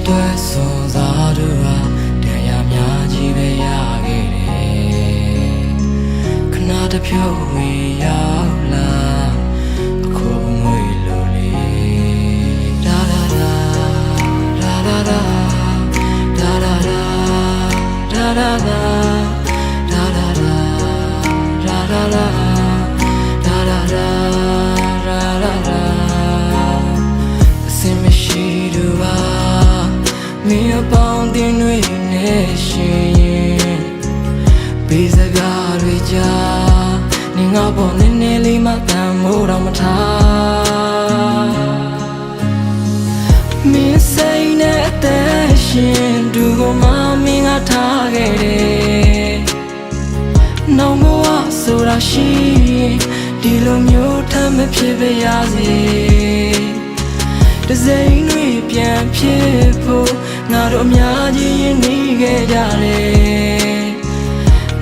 အတွက်စွန်စားတို့ဟာတရားများကြီးပဲရခဲ့တယ်ခဏတစ်ဖြုတ်ဝေရောက်လာအခုငွေလိုလေဒါဒါဒါဒါဒါဒါဒါဒါဒါဒါဒါဒါဒါဒါဒါဒါဒါမင်းအပေါင်းတင်တွေနဲ့ရှင်ရင်ဘေးစကားတွေကြားနင်ငါပေါ်နည်းနည်းလေးမှတန်မိုးတော့မထားမင်းစိတ်နဲ့အသက်ရှင်သူကိုမှမင်းကထားခဲ့တယ်နောင်ဘဝဆိုတာရှိဒီလိုမျိုးထမ်းမဖြစ်ပါရစေတစိမ့်တွေပြန်ဖြစ်ဖို့ငါတို့အများကြီးရင်နေခဲ့ကြတယ်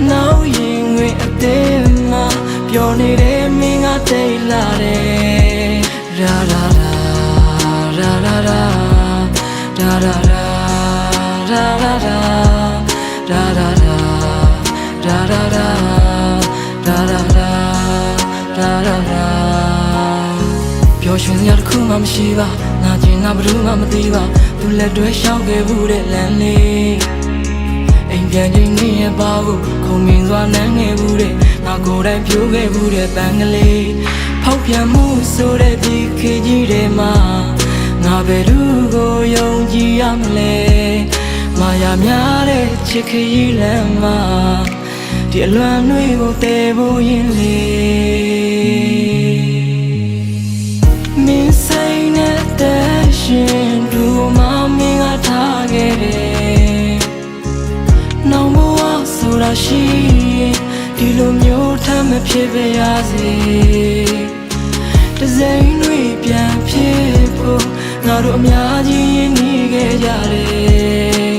နောက်ရင်ငွေအသေးမှပျော်နေတဲ့မင်းကတိတ်လာတယ်ရာရာရာရာရာရာရာရာရာရာရာရာရာရာရာရာရာရာပျော်ရွှင်စရာတစ်ခုမှမရှိပါငါကျင်ငါဘယ်သူမှမသိပါသူလက်တွဲရှောက်ခဲ့ဘူးတဲ့လမ်းလေးအိမ်ပြန်ချိန်နေရပါဘူးခုံမြင်စွာနမ်းခဲ့ဘူးတဲ့ငါကိုယ်တိုင်ပြိုးခဲ့ဘူးတဲ့ပန်းကလေးဖောက်ပြန်မှုဆိုတဲ့ဒီခေတ်ကြီးထဲမှာငါဘယ်သူကိုယုံကြည်ရမလဲမာယာများတဲ့ချစ်ခရီးလမ်းမှာဒီအလွန်တွေကိုတည်ဖို့ရင်လေမင်းစိတ်နဲ့တဲ့ရှင်သူမမင်းကထားခဲ့တယ်နောင်ဘဝဆိုတာရှိဒီလိုမျိုးထမ်းမဖြစ်ပါရစေတစိမ့်တွေပြန်ဖြစ်ဖို့ငါတို့အများကြီးရင်းနှီးခဲ့ကြတယ်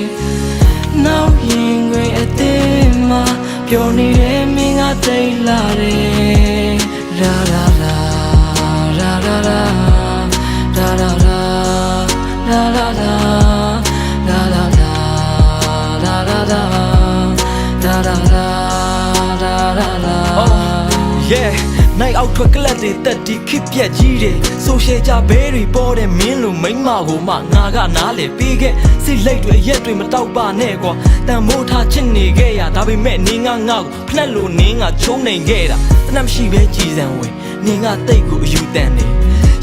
နောက်ရင်ခွေအသေးမှပျော်နေတဲ့မင်းကတိတ်လာတယ်လာလာလာလာလာလာလာလာလာလာလာလာလာလာလာလာလာလာ Yeah နိုင်အောက်ထွက်ကလပ်တွေတက်ဒီခစ်ပြက်ကြီးတယ်ဆိုရှယ်ကြဘဲတွေပေါ်တဲ့မင်းလိုမိန်းမကိုမှငါကနားလေပြီးခဲ့စိတ်လိတ်တွေရက်တွေမတောက်ပါနဲ့ကွာတန်မိုးထားချစ်နေခဲ့ရဒါပေမဲ့နင်းကငါ့ကိုဖနှက်လို့နင်းကချုံနေခဲ့တာတနမရှိပဲကြည်စံဝင်နင်းကတိတ်ကိုအယူတန်တယ်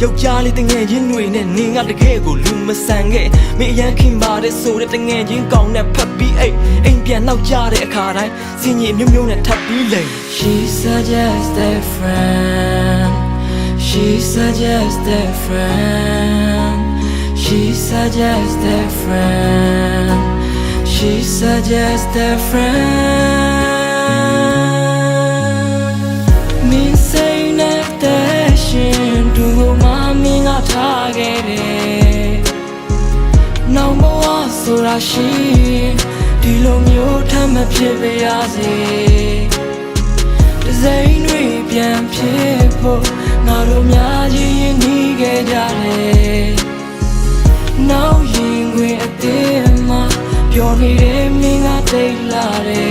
ယောက်ျားလေးတငယ်ချင်းတွေနဲ့နင်းကတကယ်ကိုလူမဆန်ခဲ့မင်းအရန်ခင်ပါတဲ့ဆိုတဲ့တငယ်ချင်းကောင်းနဲ့ဖတ်ပြီးအိမ်ပြန်နောက်ကြတဲ့အခါတိုင်းစင်ကြီးမျိုးမျိုးနဲ့ထပ်ပြီးလိမ့် She suggested friend She suggested friend She suggested friend She suggested friend Me say that she do mommy not target Now more so that she ဒီလိုမျိုးထမ်းမဖြစ်ပါရစေတစိမ့်တွေပြန်ဖြစ်ဖို့ငါတို့များကြီးရင်းနှီးခဲ့ကြတယ်နောက်ရင်ခွေအသေးမှပျော်နေတဲ့မင်းကတိတ်လာတယ်